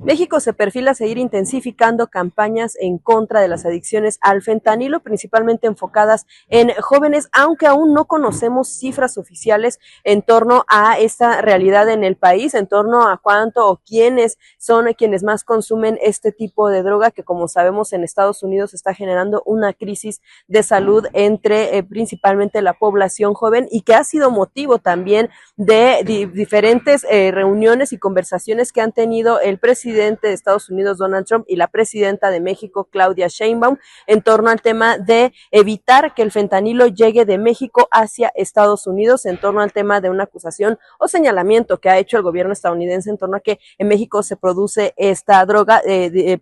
México se perfila a seguir intensificando campañas en contra de las adicciones al fentanilo, principalmente enfocadas en jóvenes, aunque aún no conocemos cifras oficiales en torno a esta realidad en el país, en torno a cuánto o quiénes son quienes más consumen este tipo de droga, que como sabemos en Estados Unidos está generando una crisis de salud entre principalmente la población joven y que ha sido motivo también de diferentes reuniones y conversaciones que han tenido el presidente de Estados Unidos, Donald Trump, y la presidenta de México, Claudia Sheinbaum, en torno al tema de evitar que el fentanilo llegue de México hacia Estados Unidos, en torno al tema de una acusación o señalamiento que ha hecho el gobierno estadounidense en torno a que en México se produce esta droga,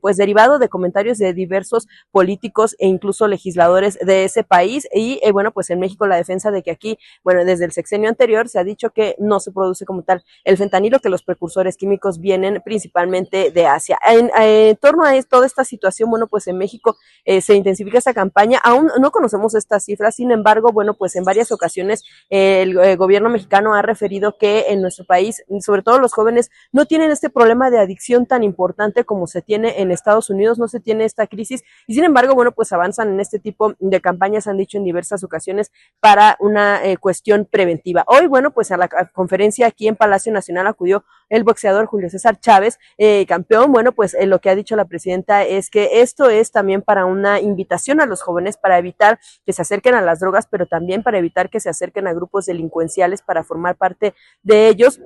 pues derivado de comentarios de diversos políticos e incluso legisladores de ese país. Y bueno, pues en México la defensa de que aquí, bueno, desde el sexenio anterior se ha dicho que no se produce como tal el fentanilo, que los precursores químicos vienen principalmente de Asia. En torno a toda esta situación, bueno, pues en México se intensifica esta campaña, aún no conocemos estas cifras, sin embargo, bueno, pues en varias ocasiones el gobierno mexicano ha referido que en nuestro país, sobre todo los jóvenes, no tienen este problema de adicción tan importante como se tiene en Estados Unidos, no se tiene esta crisis, y sin embargo, bueno, pues avanzan en este tipo de campañas, han dicho en diversas ocasiones, para una cuestión preventiva. Hoy, bueno, pues a la conferencia aquí en Palacio Nacional acudió el boxeador Julio César Chávez, campeón. Bueno, pues lo que ha dicho la presidenta es que esto es también para una invitación a los jóvenes para evitar que se acerquen a las drogas, pero también para evitar que se acerquen a grupos delincuenciales para formar parte de ellos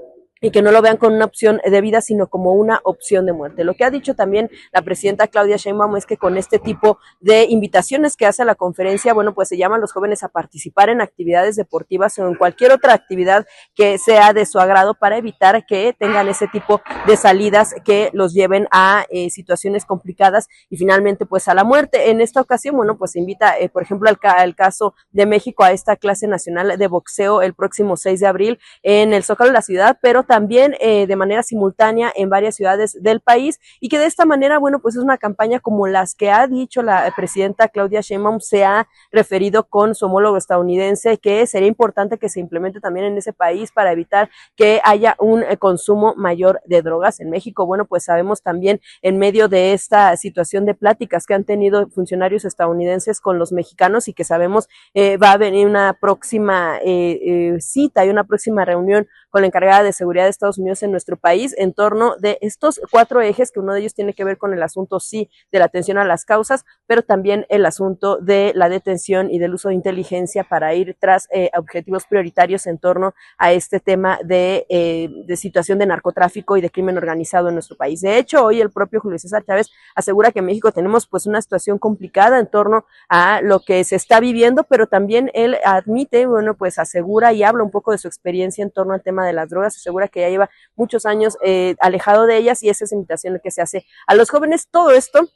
y que no lo vean con una opción de vida, sino como una opción de muerte. Lo que ha dicho también la presidenta Claudia Sheinbaum es que con este tipo de invitaciones que hace a la conferencia, bueno, pues se llaman a los jóvenes a participar en actividades deportivas o en cualquier otra actividad que sea de su agrado para evitar que tengan ese tipo de salidas que los lleven a situaciones complicadas y finalmente pues a la muerte. En esta ocasión, bueno, pues se invita, por ejemplo, al caso de México a esta clase nacional de boxeo el próximo 6 de abril en el Zócalo de la ciudad, pero también de manera simultánea en varias ciudades del país, y que de esta manera, bueno, pues es una campaña como las que ha dicho la presidenta Claudia Sheinbaum, se ha referido con su homólogo estadounidense, que sería importante que se implemente también en ese país para evitar que haya un consumo mayor de drogas. En México, bueno, pues sabemos también en medio de esta situación de pláticas que han tenido funcionarios estadounidenses con los mexicanos y que sabemos va a venir una próxima cita y una próxima reunión con la encargada de seguridad de Estados Unidos en nuestro país en torno de estos 4 ejes, que uno de ellos tiene que ver con el asunto, sí, de la atención a las causas, pero también el asunto de la detención y del uso de inteligencia para ir tras objetivos prioritarios en torno a este tema de situación de narcotráfico y de crimen organizado en nuestro país. De hecho, hoy el propio Julio César Chávez asegura que en México tenemos pues una situación complicada en torno a lo que se está viviendo, pero también él admite, bueno, pues asegura y habla un poco de su experiencia en torno al tema de las drogas, asegura que ya lleva muchos años alejado de ellas, y esa es invitación que se hace a los jóvenes. Todo esto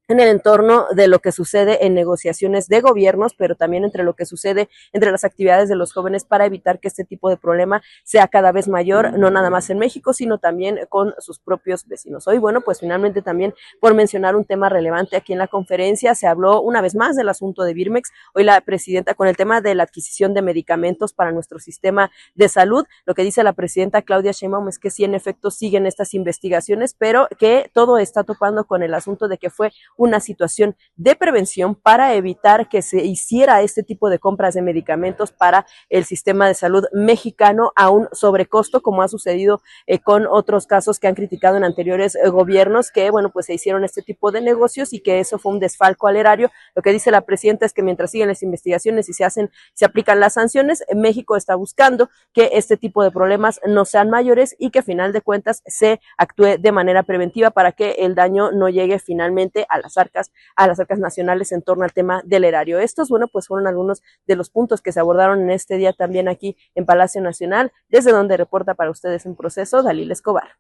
en el entorno de lo que sucede en negociaciones de gobiernos, pero también entre lo que sucede entre las actividades de los jóvenes para evitar que este tipo de problema sea cada vez mayor, no nada más en México, sino también con sus propios vecinos. Hoy, bueno, pues finalmente también por mencionar un tema relevante aquí en la conferencia, se habló una vez más del asunto de Birmex. Hoy la presidenta con el tema de la adquisición de medicamentos para nuestro sistema de salud, lo que dice la presidenta Claudia Sheinbaum es que sí, en efecto, siguen estas investigaciones, pero que todo está topando con el asunto de que fue una situación de prevención para evitar que se hiciera este tipo de compras de medicamentos para el sistema de salud mexicano a un sobrecosto, como ha sucedido con otros casos que han criticado en anteriores gobiernos, que bueno, pues se hicieron este tipo de negocios y que eso fue un desfalco al erario. Lo que dice la presidenta es que mientras siguen las investigaciones y se aplican las sanciones, México está buscando que este tipo de problemas no sean mayores y que a final de cuentas se actúe de manera preventiva para que el daño no llegue finalmente a las arcas nacionales en torno al tema del erario. Estos, bueno, pues fueron algunos de los puntos que se abordaron en este día también aquí en Palacio Nacional, desde donde reporta para ustedes En Proceso Dalila Escobar.